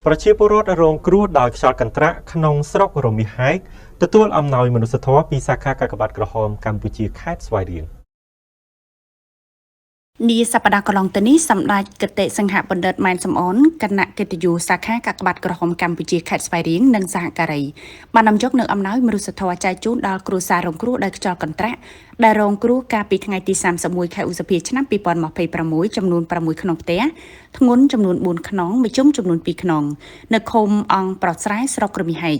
ប្រជាពលរដ្ឋរងគ្រោះដោយខ្យល់កន្ត្រាក់ក្នុងស្រុករមាសហែកទទួលអំណោយមនុស្សធម៌ពីសាខាកាកបាទក្រហមកម្ពុជាខេត្តស្វាយរៀងនាសប្តាហ៍កន្លងទៅនេះសម្ដេចគតិសង្ហបណ្ឌិតម៉ែនសំអនគណៈកិត្តិយសសាខាកាកបាទក្រហមកម្ពុជាខេត្តស្វាយរៀងនិងសហការីបាននាំយកនូវអំណោយមនុស្សធម៌ចែកជូនដល់គ្រួសាររងគ្រោះដោយខ្យល់កន្ត្រាក់ដែលរងគ្រោះកាលពីថ្ងៃទី31ខែឧសភាឆ្នាំ2026ចំនួន6ខ្នងផ្ទះធ្ងន់ចំនួន4ខ្នងមជ្ឈុំចំនួន2ខ្នងនៅឃុំអង្គប្រស្រែស្រុករមាសហែក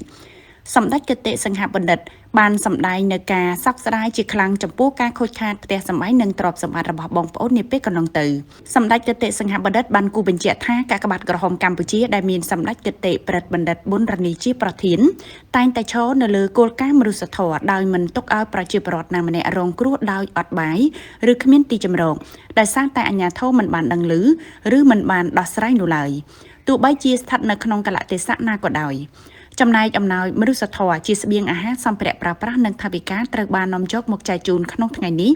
សម្ដេចគតិសង្ហបណ្ឌិតបានសម្ដែងនៅការសោកស្ដាយជាខ្លាំងចំពោះការខូចខាតផ្ទះសម្បែងនិងទ្រព្យសម្បត្តិរបស់បងប្អូននាពេលកន្លងទៅសម្ដេចគតិសង្ហបណ្ឌិតបានគូបញ្ជាក់ថាកាកបាទក្រហមកម្ពុជាដែលមានសម្ដេចគតិប្រិទ្ធបណ្ឌិតប៊ុនរនីជាប្រធានតែងតែឈរនៅលើគោលការណ៍មនុស្សធម៌ដោយមិនទុកឲ្យប្រជាពលរដ្ឋណាម្នាក់រងគ្រោះដោយអត់បាយឬគ្មានទីជម្រកដោយសារតែអាជ្ញាធរមិនបានដឹងឮឬមិនបានដោះស្រាយនោះឡើយទោះបីជាស្ថិតនៅក្នុងកលៈទេសៈណាក៏ដោយចំណែកអំណោយមនុស្សធម៌ជាស្បៀងអាហារសម្ភារៈប្រើប្រាស់និងថវិកាត្រូវបាននាំយកមកចែកជូនក្នុងថ្ងៃនេះ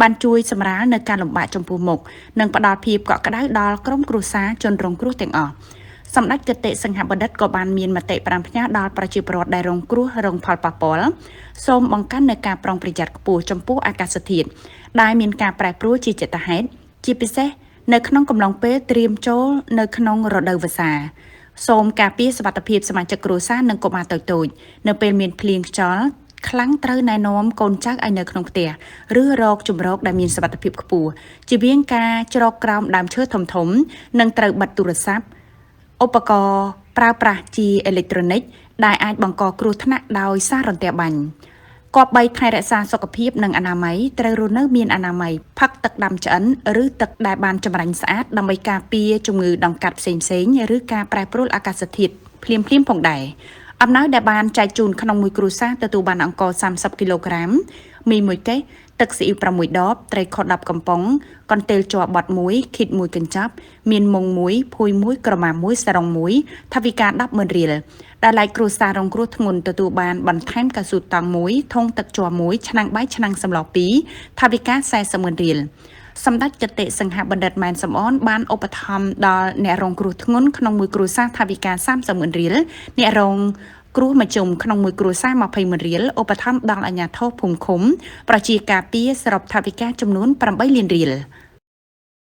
បានជួយសម្រាលនៅការលំបាកចំពោះមុខនិងផ្ដល់ភាពកក់ក្ដៅដល់ក្រុមគ្រួសារជនរងគ្រោះទាំងអស់សម្ដេចគតិសង្ហបណ្ឌិតក៏បានមានមតិប្រាំផ្ញើដល់ប្រជាពលរដ្ឋដែលរងគ្រោះរងផលប៉ះពាល់សូមបង្កើននូវការប្រុងប្រយ័ត្នខ្ពស់ចំពោះអាកាសធាតុដែលមានការប្រែប្រួលជាចតហេតុជាពិសេសនៅក្នុងកំឡុងពេលត្រៀមចូលនៅក្នុងរដូវវស្សាសូមការពារសុវត្ថិភាពសមាជិកគ្រួសារនិងកុមារតូចៗនៅពេលមានភ្លៀងខ្យល់ខ្លាំងត្រូវណែនាំកូនចៅឲ្យនៅក្នុងផ្ទះឬរកជម្រកដែលមានសុវត្ថិភាពខ្ពស់ជៀសវាងការជ្រកក្រោមដើមឈើធំៗនិងត្រូវបិទទូរស័ព្ទឧបករណ៍ប្រើប្រាស់ជាអេឡិចត្រូនិកដែលអាចបង្កគ្រោះថ្នាក់ដោយសាររន្ទះបាញ់គប្បីថែរក្សាសុខភាពនិងអនាម័យត្រូវរស់នៅមានអនាម័យផឹកទឹកដាំឆ្អិនឬទឹកដែលបានចម្រាញ់ស្អាតដើម្បីការពារជំងឺដង្កាត់ផ្សេងៗឬការប្រែប្រួលអាកាសធាតុភ្លាមៗផងដែរអំណោយដែលបានចែកជូនក្នុងមួយគ្រួសារទទួលបានអង្ករ30គីឡូក្រាមមី1កេសទឹកស៊ីអ៊ីវ6ដបត្រីខ10កំប៉ុងកន្ទេលជ័របត់1ឃីត1កញ្ចប់មានមុង1ភួយ1ក្រមា1សារ៉ុង1ថវិកា100000រៀលដែលឡែកគ្រួសាររងគ្រោះធ្ងន់ទទួលបានបន្ថែមកៅស៊ូតង់1ធុងទឹកជ័រ1ឆ្នាំងបាយឆ្នាំងសម្ល2ថវិកា40000រៀលសម្ដេចគតិសង្ហបណ្ឌិតម៉ែនសំអនបានឧបត្ថម្ភដល់អ្នករងគ្រោះធ្ងន់ក្នុងមួយគ្រួសារថវិកា30000រៀលអ្នករងគ្រោះមជ្ឈុំក្នុងមួយគ្រួសារ20000រៀលឧបត្ថម្ភដល់អាជ្ញាធរភូមិឃុំប្រជាការពារសរុបថវិកាចំនួន8លានរៀល